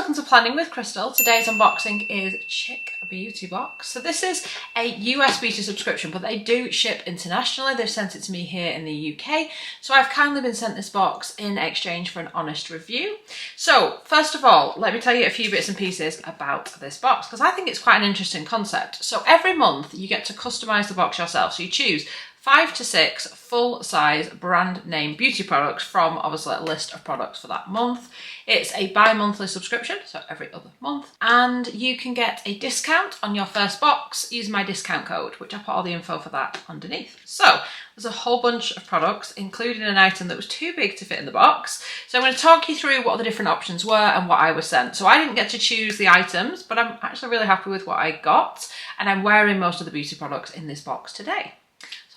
welcome to Planning with Crystal. Today's unboxing is Chic beauty box. So this is a US beauty subscription, but they do ship internationally. They've sent it to me here in the UK. So I've kindly been sent this box in exchange for an honest review. So first of all, let me tell you a few bits and pieces about this box, because I think it's quite an interesting concept. So every month you get to customize the box yourself. So you choose 5 to 6 full-size brand name beauty products from obviously a list of products for that month. It's a bi-monthly subscription, so every other month, and you can get a discount on your first box using my discount code, which I put all the info for that underneath. So there's a whole bunch of products, including an item that was too big to fit in the box. So I'm going to talk you through what the different options were and what I was sent. So I didn't get to choose the items, but I'm actually really happy with what I got, and I'm wearing most of the beauty products in this box today.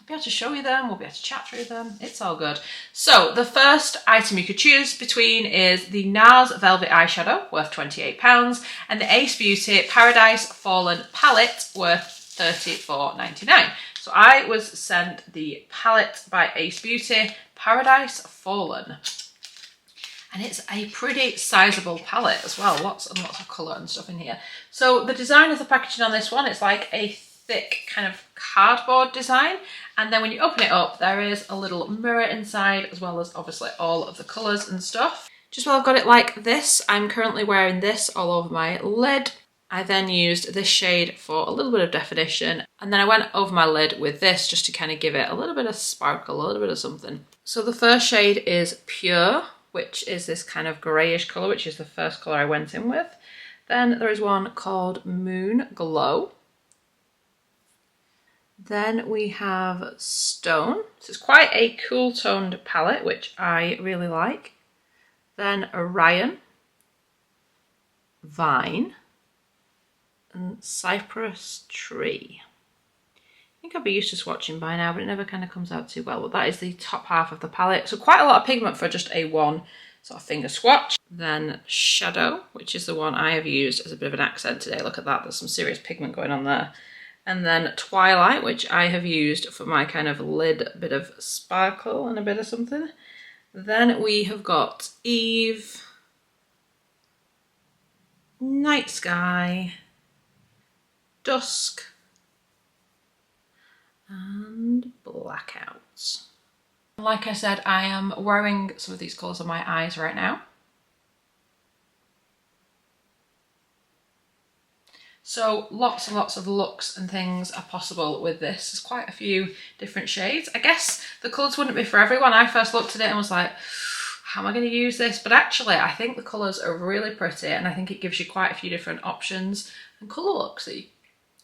Be able to show you them, we'll be able to chat through them, it's all good. So the first item you could choose between is the NARS Velvet Eyeshadow, worth £28, and the Ace Beauty Paradise Fallen Palette, worth $34.99. So I was sent the palette by Ace Beauty, Paradise Fallen. And it's a pretty sizable palette as well, lots and lots of colour and stuff in here. So the design of the packaging on this one, it's like a thick kind of cardboard design, and then when you open it up there is a little mirror inside, as well as obviously all of the colours and stuff. Just while I've got it like this, I'm currently wearing this all over my lid. I then used this shade for a little bit of definition, and then I went over my lid with this just to kind of give it a little bit of sparkle, a little bit of something. So the first shade is Pure, which is this kind of greyish colour, which is the first colour I went in with. Then there is one called Moon Glow. Then we have Stone. So it's quite a cool toned palette, which I really like. Then Orion, Vine, and Cypress Tree. I think I'd be used to swatching by now, but it never kind of comes out too well. But that is the top half of the palette. So quite a lot of pigment for just a one sort of finger swatch. Then Shadow, which is the one I have used as a bit of an accent today. Look at that, there's some serious pigment going on there. And then Twilight, which I have used for my kind of lid bit of sparkle and a bit of something. Then we have got Eve, Night Sky, Dusk, and Blackouts. Like I said, I am wearing some of these colours on my eyes right now. So lots and lots of looks and things are possible with this. There's quite a few different shades. I guess the colours wouldn't be for everyone. I first looked at it and was like, how am I going to use this? But actually, I think the colours are really pretty, and I think it gives you quite a few different options and colour looks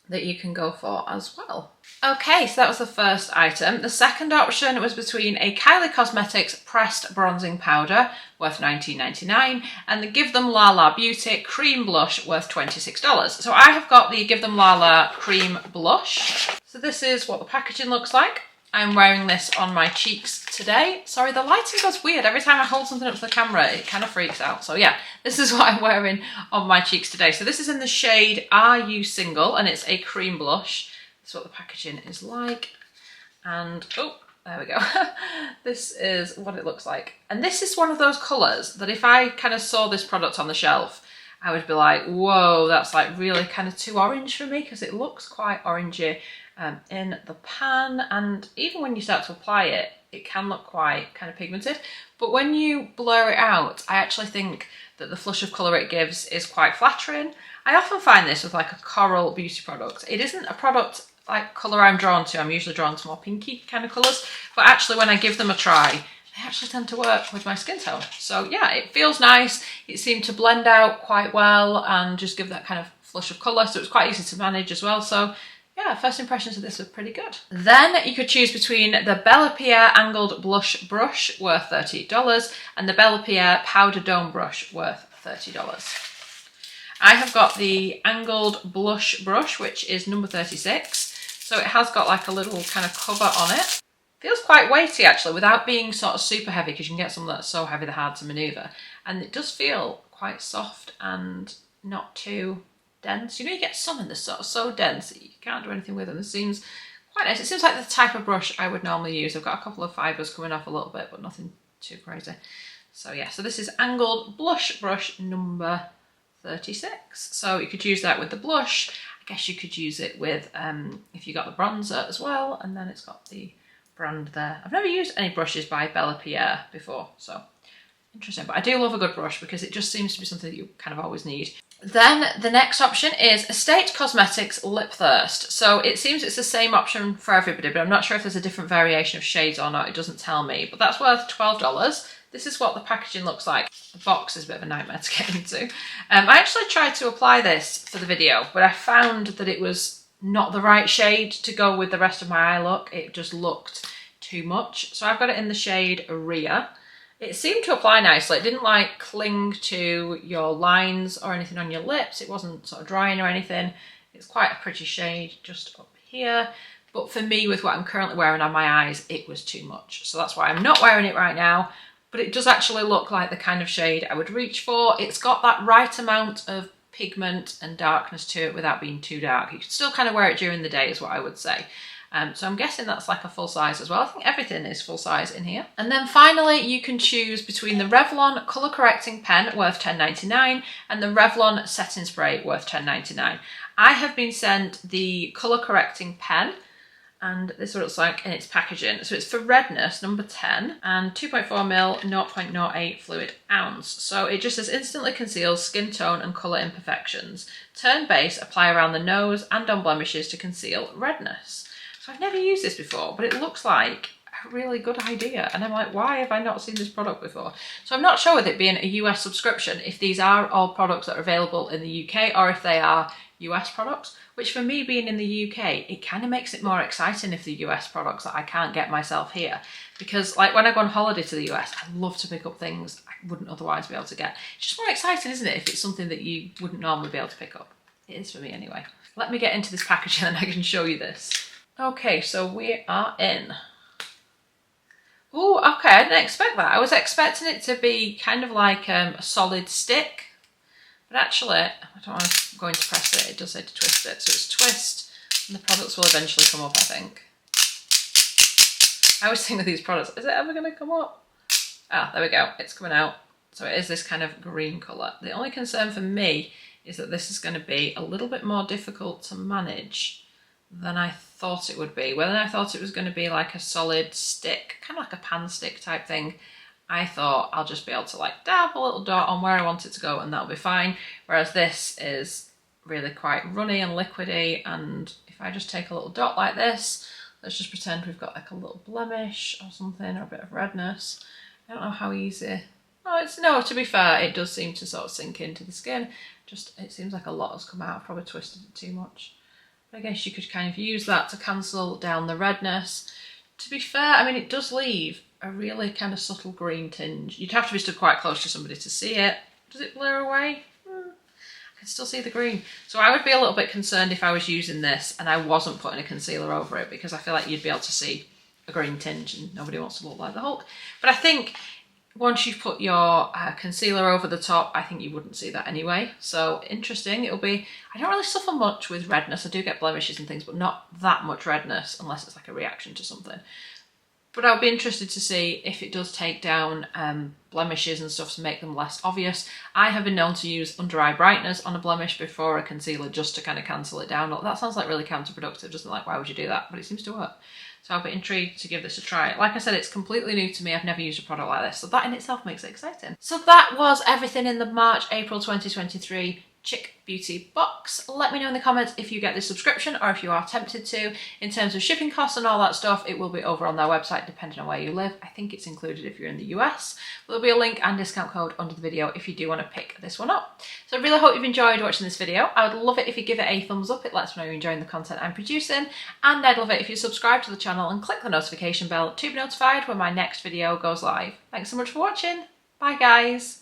that you can go for as well. Okay, so that was the first item. The second option was between a Kylie Cosmetics Pressed Bronzing Powder, worth $19.99, and the Give Them La La Beauty Cream Blush, worth $26. So I have got the Give Them La La Cream Blush. So this is what the packaging looks like. I'm wearing this on my cheeks today. Sorry, the lighting goes weird. Every time I hold something up to the camera, it kind of freaks out. So yeah, this is what I'm wearing on my cheeks today. So this is in the shade Are You Single? And it's a cream blush. That's what the packaging is like. And, oh, there we go. This is what it looks like. And this is one of those colours that if I kind of saw this product on the shelf, I would be like, whoa, that's like really kind of too orange for me, because it looks quite orangey. In the pan, and even when you start to apply it, it can look quite kind of pigmented, but when you blur it out, I actually think that the flush of colour it gives is quite flattering. I often find this with like a coral beauty product. It isn't a product like colour I'm drawn to. I'm usually drawn to more pinky kind of colours, but actually when I give them a try, they actually tend to work with my skin tone. So yeah, it feels nice. It seemed to blend out quite well and just give that kind of flush of colour, so it's quite easy to manage as well. So yeah, first impressions of this were pretty good. Then you could choose between the Bella Pierre Angled Blush Brush, worth $38, and the Bella Pierre Powder Dome Brush, worth $30. I have got the Angled Blush Brush, which is number 36. So it has got like a little kind of cover on it. Feels quite weighty actually, without being sort of super heavy, because you can get some that's so heavy they're hard to manoeuvre. And it does feel quite soft and not too dense. You know, you get some in this sort of so dense that you can't do anything with them. This seems quite nice. It seems like the type of brush I would normally use. I've got a couple of fibres coming off a little bit, but nothing too crazy. So yeah, so this is Angled Blush Brush number $36. So you could use that with the blush. I guess you could use it with, if you got the bronzer as well, and then it's got the brand there. I've never used any brushes by Bella Pierre before, so interesting. But I do love a good brush because it just seems to be something that you kind of always need. Then the next option is Estate Cosmetics Lip Thirst. So it seems it's the same option for everybody, but I'm not sure if there's a different variation of shades or not. It doesn't tell me, but that's worth $12. This is what the packaging looks like. The box is a bit of a nightmare to get into. I actually tried to apply this for the video, but I found that it was not the right shade to go with the rest of my eye look. It just looked too much. So I've got it in the shade Aria. It seemed to apply nicely. It didn't like cling to your lines or anything on your lips. It wasn't sort of drying or anything. It's quite a pretty shade just up here. But for me, with what I'm currently wearing on my eyes, it was too much. So that's why I'm not wearing it right now. But it does actually look like the kind of shade I would reach for. It's got that right amount of pigment and darkness to it without being too dark. You can still kind of wear it during the day is what I would say. So I'm guessing that's like a full size as well. I think everything is full size in here. And then finally, you can choose between the Revlon Colour Correcting Pen worth $10.99 and the Revlon Setting Spray worth $10.99. I have been sent the Colour Correcting Pen, and this is what it looks like in its packaging. So it's for redness, number 10, and 2.4ml, 0.08 fluid ounce. So it just says instantly conceals skin tone and colour imperfections. Turn base, apply around the nose and on blemishes to conceal redness. So I've never used this before, but it looks like a really good idea. And I'm like, why have I not seen this product before? So I'm not sure with it being a US subscription, if these are all products that are available in the UK or if they are US products, which for me being in the UK, it kind of makes it more exciting if the US products that I can't get myself here. Because like when I go on holiday to the US, I love to pick up things I wouldn't otherwise be able to get. It's just more exciting, isn't it, if it's something that you wouldn't normally be able to pick up. It is for me anyway. Let me get into this packaging and I can show you this. Okay, so we are in. Oh, okay, I didn't expect that. I was expecting it to be kind of like a solid stick, but actually, I don't want to go into press it. It does say to twist it, so it's twist, and the products will eventually come up, I think. I always think of these products, is it ever going to come up? Ah, there we go, it's coming out. So it is this kind of green colour. The only concern for me is that this is going to be a little bit more difficult to manage than I thought it would be. When I thought it was going to be like a solid stick, kind of like a pan stick type thing, I thought I'll just be able to like dab a little dot on where I want it to go and that'll be fine. Whereas this is really quite runny and liquidy, and if I just take a little dot like this, let's just pretend we've got like a little blemish or something, or a bit of redness. I don't know how easy. No, to be fair, it does seem to sort of sink into the skin. Just, it seems like a lot has come out. I've probably twisted it too much. I guess you could kind of use that to cancel down the redness. To be fair, I mean, it does leave a really kind of subtle green tinge. You'd have to be stood quite close to somebody to see it. Does it blur away? I can still see the green. So I would be a little bit concerned if I was using this and I wasn't putting a concealer over it, because I feel like you'd be able to see a green tinge and nobody wants to look like the Hulk. But I think once you've put your concealer over the top, I think you wouldn't see that anyway. So interesting, it'll be, I don't really suffer much with redness. I do get blemishes and things, but not that much redness unless it's like a reaction to something. But I'll be interested to see if it does take down blemishes and stuff to make them less obvious. I have been known to use under eye brightness on a blemish before a concealer just to kind of cancel it down. That sounds like really counterproductive, doesn't it? Like, why would you do that? But it seems to work. So I'll be intrigued to give this a try. Like I said, it's completely new to me. I've never used a product like this, so that in itself makes it exciting. So that was everything in the March-April 2023 Chic Beauty box. Let me know in the comments if you get this subscription or if you are tempted to. In terms of shipping costs and all that stuff, it will be over on their website depending on where you live. I think it's included if you're in the US. There'll be a link and discount code under the video if you do want to pick this one up. So I really hope you've enjoyed watching this video. I would love it if you give it a thumbs up. It lets me know you're enjoying the content I'm producing. And I'd love it if you subscribe to the channel and click the notification bell to be notified when my next video goes live. Thanks so much for watching. Bye guys.